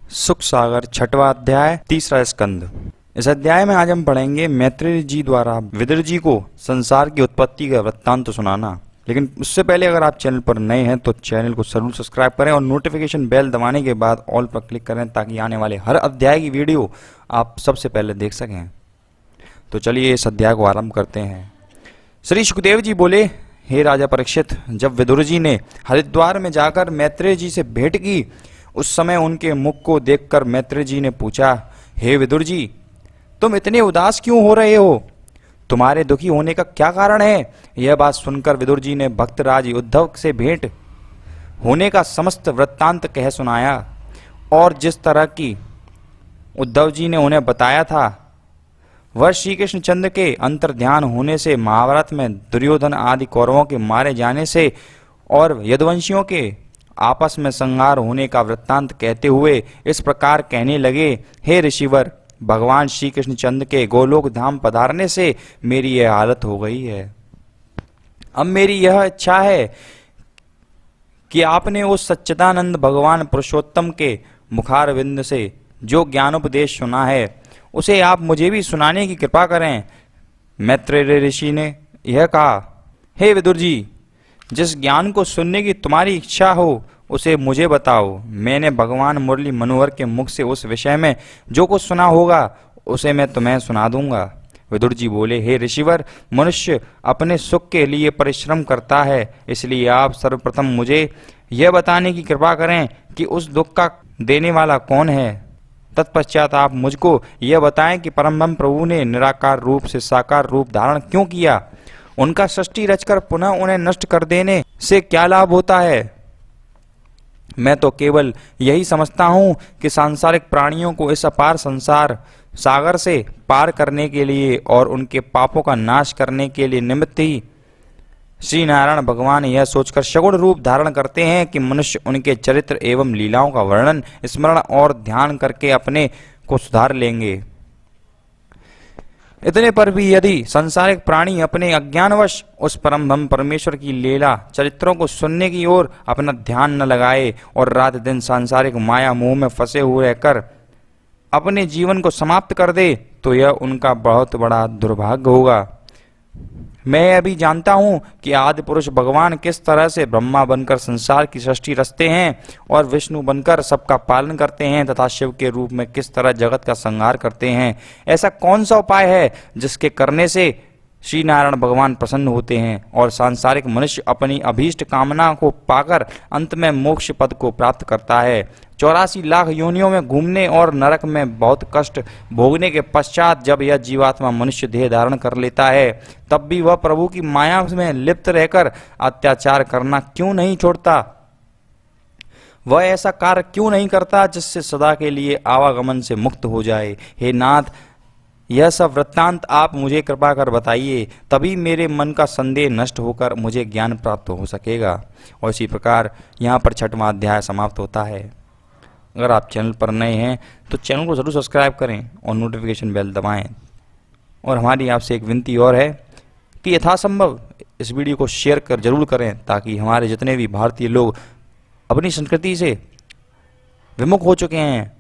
सुख सागर छठवां अध्याय तीसरा स्कंद। इस अध्याय में आज हम पढ़ेंगे मैत्रेय जी द्वारा विदुर जी को संसार की उत्पत्ति का वृत्तांत सुनाना। लेकिन उससे पहले अगर आप चैनल पर नए हैं तो चैनल को जरूर सब्सक्राइब करें और नोटिफिकेशन बेल दबाने के बाद ऑल पर क्लिक करें ताकि आने वाले हर अध्याय की वीडियो आप सबसे पहले देख सकें। तो चलिए इस अध्याय को आरंभ करते हैं। श्री सुखदेव जी बोले, हे राजा परीक्षित, जब विदुर जी ने हरिद्वार में जाकर मैत्रेय जी से भेंट की उस समय उनके मुख को देखकर मैत्रेय जी ने पूछा, हे विदुर जी, तुम इतने उदास क्यों हो रहे हो? तुम्हारे दुखी होने का क्या कारण है? यह बात सुनकर विदुर जी ने भक्तराज उद्धव से भेंट होने का समस्त वृत्तांत कह सुनाया और जिस तरह की उद्धव जी ने उन्हें बताया था वह श्री कृष्ण चंद्र के अंतर्ध्यान होने से, महाभारत में दुर्योधन आदि कौरवों के मारे जाने से और यदुवंशियों के आपस में संहार होने का वृत्तांत कहते हुए इस प्रकार कहने लगे, हे ऋषिवर, भगवान श्री कृष्ण चंद्र के गोलोक धाम पधारने से मेरी यह हालत हो गई है। अब मेरी यह इच्छा है कि आपने उस सच्चिदानंद भगवान पुरुषोत्तम के मुखारविंद से जो ज्ञानोपदेश सुना है उसे आप मुझे भी सुनाने की कृपा करें। मैत्रेय ऋषि ने यह कहा, हे विदुर जी, जिस ज्ञान को सुनने की तुम्हारी इच्छा हो उसे मुझे बताओ। मैंने भगवान मुरली मनोहर के मुख से उस विषय में जो कुछ सुना होगा उसे मैं तुम्हें सुना दूंगा। विदुर जी बोले, हे ऋषिवर, मनुष्य अपने सुख के लिए परिश्रम करता है, इसलिए आप सर्वप्रथम मुझे यह बताने की कृपा करें कि उस दुख का देने वाला कौन है। तत्पश्चात आप मुझको यह बताएं कि परमब्रह्म प्रभु ने निराकार रूप से साकार रूप धारण क्यों किया। उनका सृष्टि रचकर पुनः उन्हें नष्ट कर देने से क्या लाभ होता है? मैं तो केवल यही समझता हूँ कि सांसारिक प्राणियों को इस अपार संसार सागर से पार करने के लिए और उनके पापों का नाश करने के लिए निमित्त ही श्री नारायण भगवान यह सोचकर सगुण रूप धारण करते हैं कि मनुष्य उनके चरित्र एवं लीलाओं का वर्णन, स्मरण और ध्यान करके अपने को सुधार लेंगे। इतने पर भी यदि संसारिक प्राणी अपने अज्ञानवश उस परम ब्रह्म परमेश्वर की लीला चरित्रों को सुनने की ओर अपना ध्यान न लगाए और रात दिन सांसारिक माया मोह में फंसे हुए रहकर अपने जीवन को समाप्त कर दे तो यह उनका बहुत बड़ा दुर्भाग्य होगा। मैं अभी जानता हूँ कि आदि पुरुष भगवान किस तरह से ब्रह्मा बनकर संसार की सृष्टि रचते हैं और विष्णु बनकर सबका पालन करते हैं तथा शिव के रूप में किस तरह जगत का संहार करते हैं। ऐसा कौन सा उपाय है जिसके करने से श्री नारायण भगवान प्रसन्न होते हैं और सांसारिक मनुष्य अपनी अभीष्ट कामना को पाकर अंत में मोक्ष पद को प्राप्त करता है। 84 लाख योनियों में घूमने और नरक में बहुत कष्ट भोगने के पश्चात जब यह जीवात्मा मनुष्य देह धारण कर लेता है तब भी वह प्रभु की माया में लिप्त रहकर अत्याचार करना क्यों नहीं छोड़ता? वह ऐसा कार्य क्यों नहीं करता जिससे सदा के लिए आवागमन से मुक्त हो जाए? हे नाथ, यह सब वृत्तांत आप मुझे कृपा कर बताइए, तभी मेरे मन का संदेह नष्ट होकर मुझे ज्ञान प्राप्त हो सकेगा। और इसी प्रकार यहाँ पर छठवां अध्याय समाप्त होता है। अगर आप चैनल पर नए हैं तो चैनल को ज़रूर सब्सक्राइब करें और नोटिफिकेशन बेल दबाएं। और हमारी आपसे एक विनती और है कि यथासंभव इस वीडियो को शेयर कर जरूर करें ताकि हमारे जितने भी भारतीय लोग अपनी संस्कृति से विमुख हो चुके हैं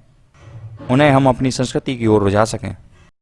उन्हें हम अपनी संस्कृति की ओर रुझा सकें।